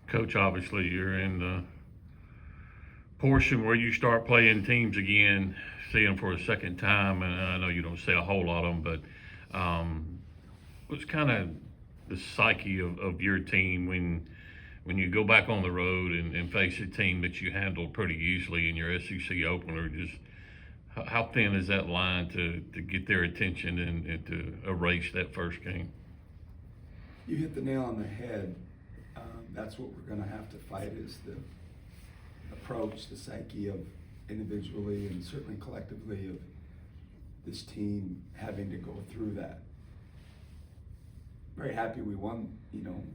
Coach, obviously you're in the portion where you start playing teams again, see them for a second time, and I know you don't see a whole lot of them, but what's kind of the psyche of your team when you go back on the road and face a team that you handled pretty easily in your SEC opener? Just how thin is that line to get their attention and to erase that first game? You hit the nail on the head. That's what we're going to have to fight is the approach, the psyche of individually and certainly collectively of this team having to go through that. Very happy we won,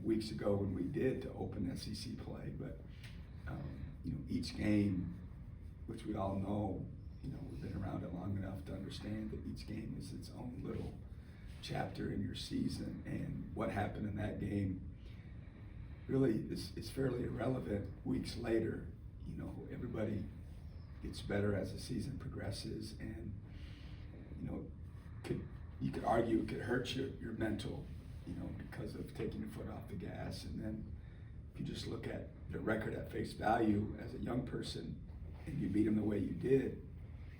weeks ago when we did to open SEC play, but each game, which we all know, we've been around it long enough to understand that each game is its own little chapter in your season, and what happened in that game really is fairly irrelevant weeks later. Everybody gets better as the season progresses, and you could argue it could hurt your mental, because of taking your foot off the gas. And then if you just look at the record at face value as a young person and you beat them the way you did,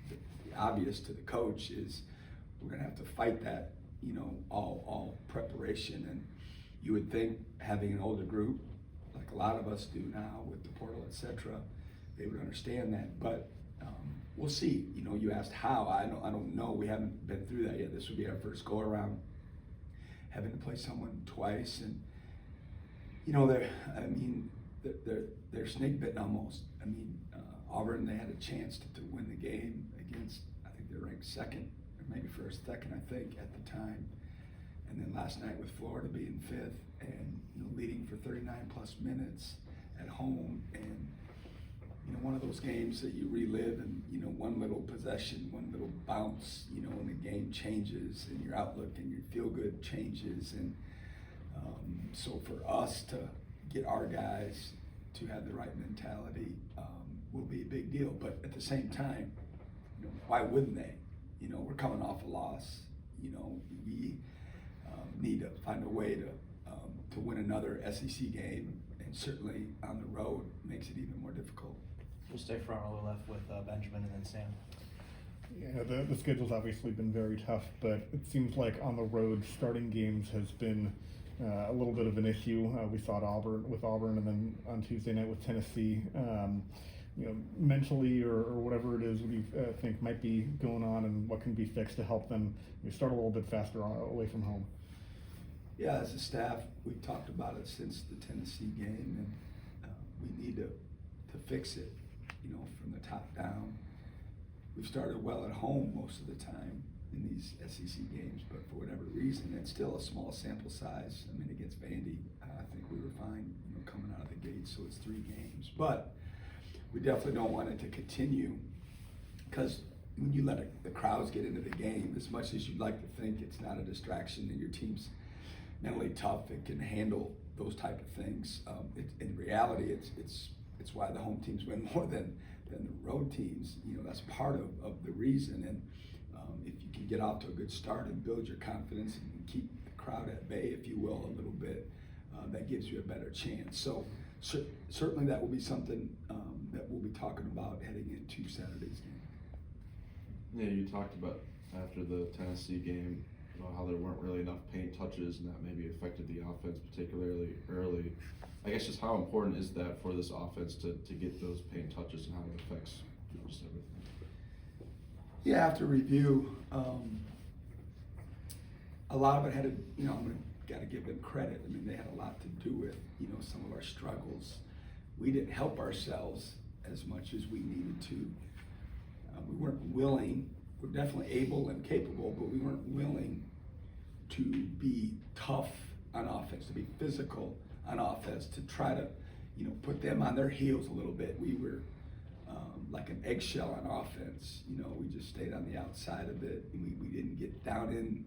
the obvious to the coach is we're going to have to fight that, all preparation. And you would think having an older group, like a lot of us do now with the portal, etc., they would understand that. But we'll see. You asked how. I don't know. We haven't been through that yet. This would be our first go around, having to play someone twice, and they're snake bitten almost. Auburn, they had a chance to win the game against, I think they're ranked second or maybe first, second, I think at the time. And then last night with Florida being fifth and leading for 39 plus minutes at home, and one of those games that you relive, and one little possession, one little bounce, and the game changes and your outlook and your feel good changes. And so for us to get our guys to have the right mentality will be a big deal. But at the same time, why wouldn't they? We're coming off a loss. We need to find a way to win another SEC game, and certainly on the road makes it even more difficult. We'll stay front row left with Benjamin and then Sam. Yeah, the schedule's obviously been very tough, but it seems like on the road, starting games has been a little bit of an issue. We saw it with Auburn, and then on Tuesday night with Tennessee. Mentally or whatever it is, what do you think might be going on, and what can be fixed to help them start a little bit faster away from home? Yeah, as a staff, we've talked about it since the Tennessee game, and we need to fix it, from the top down. We've started well at home most of the time in these SEC games, but for whatever reason, it's still a small sample size. Against Vandy, I think we were fine, coming out of the gate, so it's 3 games. But we definitely don't want it to continue, because when you let the crowds get into the game, as much as you'd like to think it's not a distraction and your team's mentally tough and can handle those type of things, in reality, it's why the home teams win more than the road teams. That's part of the reason. And if you can get off to a good start and build your confidence and keep the crowd at bay, if you will, a little bit, that gives you a better chance. So certainly that will be something that we'll be talking about heading into Saturday's game. Yeah, you talked about after the Tennessee game about how there weren't really enough paint touches, and that maybe affected the offense particularly early. I guess just how important is that for this offense to get those paint touches, and how it affects just everything? Yeah, after review, a lot of it had to, got to give them credit. They had a lot to do with, some of our struggles. We didn't help ourselves as much as we needed to. We weren't willing. We're definitely able and capable, but we weren't willing to be tough on offense, to be physical on offense, to try to, put them on their heels a little bit. We were like an eggshell on offense. We just stayed on the outside of it. We didn't get down in,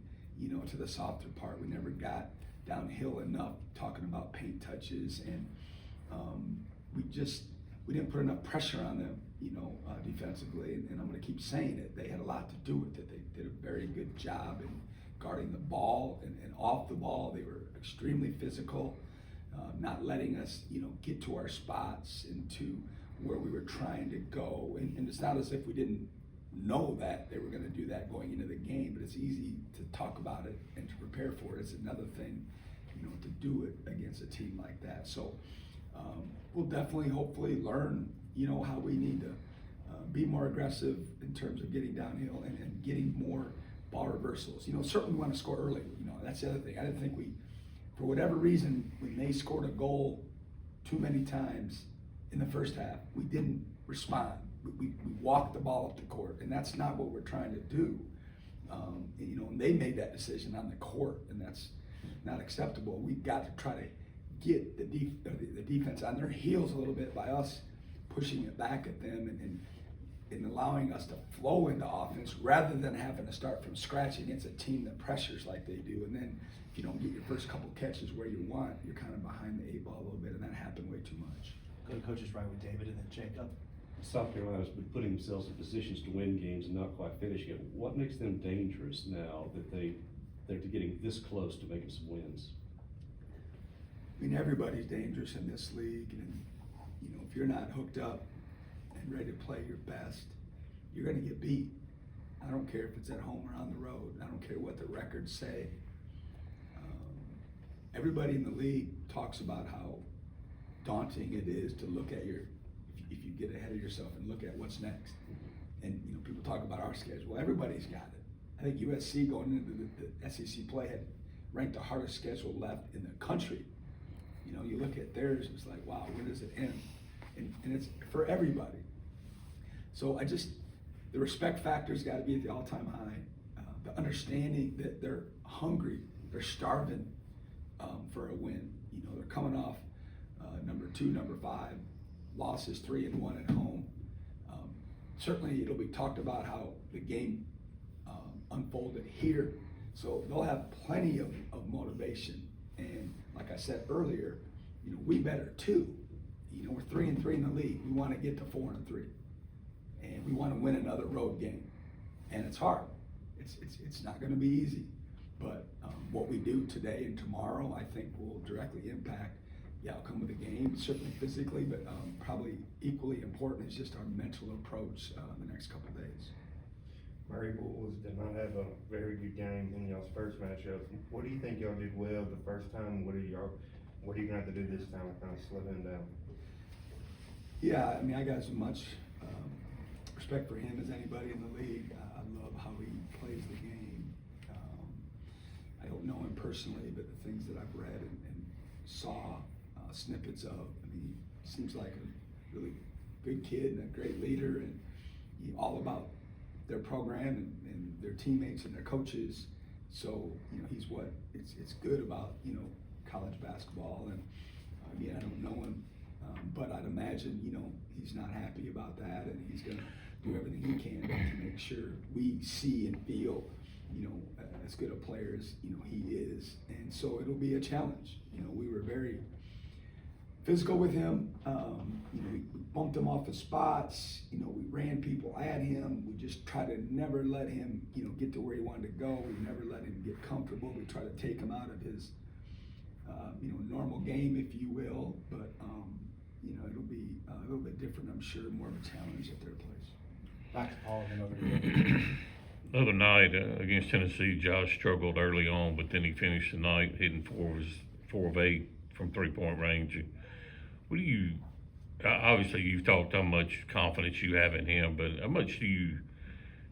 to the softer part. We never got downhill enough, talking about paint touches, and we didn't put enough pressure on them, defensively. And I'm going to keep saying it. They had a lot to do with it. They did a very good job in guarding the ball and off the ball. They were extremely physical. not letting us, get to our spots and to where we were trying to go. And it's not as if we didn't know that they were going to do that going into the game, but it's easy to talk about it and to prepare for it. It's another thing, to do it against a team like that. So we'll definitely, hopefully, learn, how we need to be more aggressive in terms of getting downhill and getting more ball reversals. Certainly we want to score early. That's the other thing. I didn't think for whatever reason, when they scored a goal too many times in the first half, we didn't respond. We walked the ball up the court, and that's not what we're trying to do. And they made that decision on the court, and that's not acceptable. We've got to try to get the defense on their heels a little bit by us pushing it back at them and allowing us to flow into offense rather than having to start from scratch against a team that pressures like they do. And then if you don't get your first couple catches where you want, you're kind of behind the eight ball a little bit, and that happened way too much. Go to coaches right with David and then Jacob. South Carolina's been putting themselves in positions to win games and not quite finishing it. What makes them dangerous now that they're getting this close to making some wins? I mean, everybody's dangerous in this league, and if you're not hooked up and ready to play your best, you're going to get beat. I don't care if it's at home or on the road. I don't care what the records say. Everybody in the league talks about how daunting it is to look at if you get ahead of yourself and look at what's next. And people talk about our schedule. Everybody's got it. I think USC going into the SEC play had ranked the hardest schedule left in the country. You look at theirs, it's like, wow, when does it end? And it's for everybody. So the respect factor's got to be at the all-time high. The understanding that they're hungry, they're starving for a win. They're coming off number 2, number 5 losses, 3-1 at home. Certainly, it'll be talked about how the game unfolded here, so they'll have plenty of motivation. And like I said earlier, we better too. We're 3-3 in the league. We want to get to 4-3, and we want to win another road game. And it's hard. It's not going to be easy. But what we do today and tomorrow, I think, will directly impact the outcome of the game. Certainly physically, but probably equally important is just our mental approach the next couple of days. Murray Bulls did not have a very good game in y'all's first matchup. What do you think y'all did well the first time? What are you gonna have to do this time to kind of slow him down? Yeah, I mean, I got as much respect for him as anybody in the league. I love how he plays the game. I don't know him personally, but the things that I've read and saw snippets of, I mean, he seems like a really good kid and a great leader, and all about their program and their teammates and their coaches. So, he's what it's good about, college basketball. And again, I don't know him, but I'd imagine, he's not happy about that, and he's gonna do everything he can to make sure we see and feel, as good a player as, he is. And so it'll be a challenge. We were very physical with him. We bumped him off his spots. We ran people at him. We just tried to never let him, get to where he wanted to go. We never let him get comfortable. We try to take him out of his, normal game, if you will. But, it'll be a little bit different, I'm sure, more of a challenge at their place. Back to Paul and over. The other night against Tennessee, Josh struggled early on, but then he finished the night hitting 4 of 8 from 3-point range. What do you? Obviously, you've talked how much confidence you have in him, but how much do you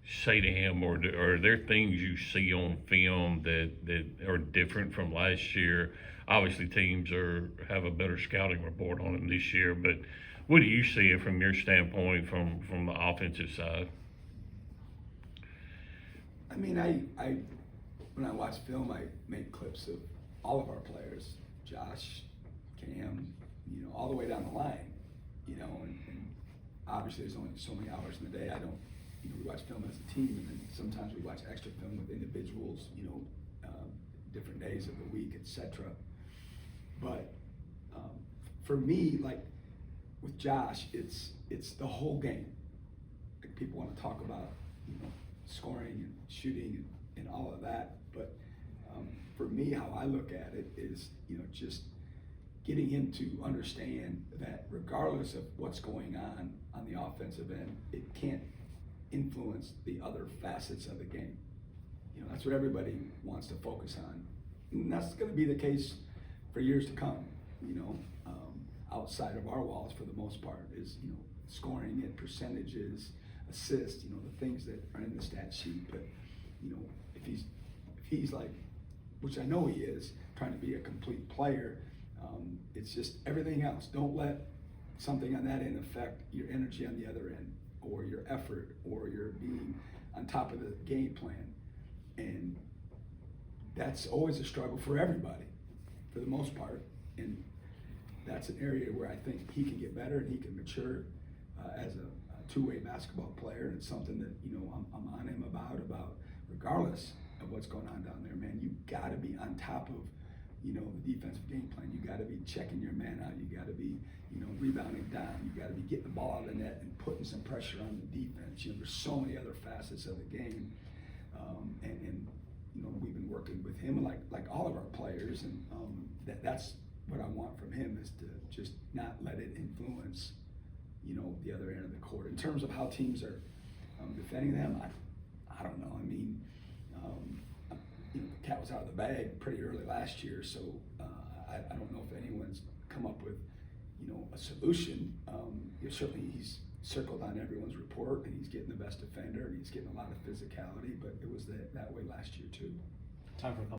say to him, or are there things you see on film that are different from last year? Obviously, teams have a better scouting report on him this year, but what do you see from your standpoint from the offensive side? I mean, I when I watch film, I make clips of all of our players, Josh, Cam, all the way down the line, and obviously there's only so many hours in the day. I don't, we watch film as a team, and then sometimes we watch extra film with individuals, different days of the week, etc. But for me, like with Josh, it's the whole game. Like, people want to talk about, scoring and shooting and all of that, but for me, how I look at it is, just getting him to understand that regardless of what's going on the offensive end, it can't influence the other facets of the game. You know, that's what everybody wants to focus on. And that's gonna be the case for years to come, you know, outside of our walls for the most part is, you know, scoring and percentages, assists, you know, the things that are in the stat sheet. But, you know, if he's like, which I know he is, trying to be a complete player, it's just everything else. Don't let something on that end affect your energy on the other end, or your effort, or your being on top of the game plan. And that's always a struggle for everybody, for the most part. And that's an area where I think he can get better and he can mature as a two-way basketball player. And it's something that, you know, I'm on him about regardless of what's going on down there, man. You got to be on top of, you know, the defensive game plan. You got to be checking your man out. You got to be, you know, rebounding down. You got to be getting the ball out of the net and putting some pressure on the defense. You know, there's so many other facets of the game, and you know, we've been working with him like all of our players, and that's what I want from him, is to just not let it influence, you know, the other end of the court. In terms of how teams are defending them, I don't know. I mean, you know, the cat was out of the bag pretty early last year, so I don't know if anyone's come up with, you know, a solution. You know, certainly he's circled on everyone's report, and he's getting the best defender, and he's getting a lot of physicality, but it was that way last year too. Time for a couple